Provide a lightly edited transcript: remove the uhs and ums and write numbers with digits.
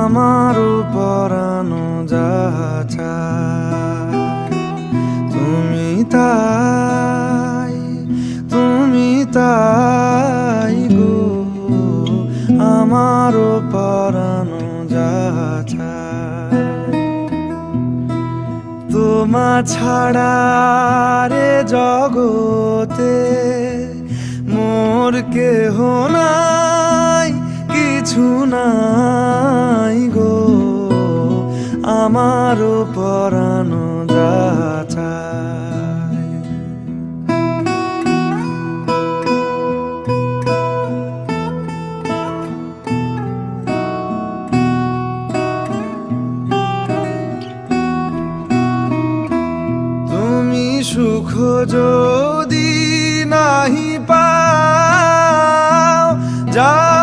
আমারও পরানো যাহা চায় তুমি তাই গো, আমারও পরানো যাহা চায়। তোমা ছাড়া রে জগতে মোর কেহ নাই, কিছু নাই গো, আমারও পরানো যাহা চায়। তুমি সুখ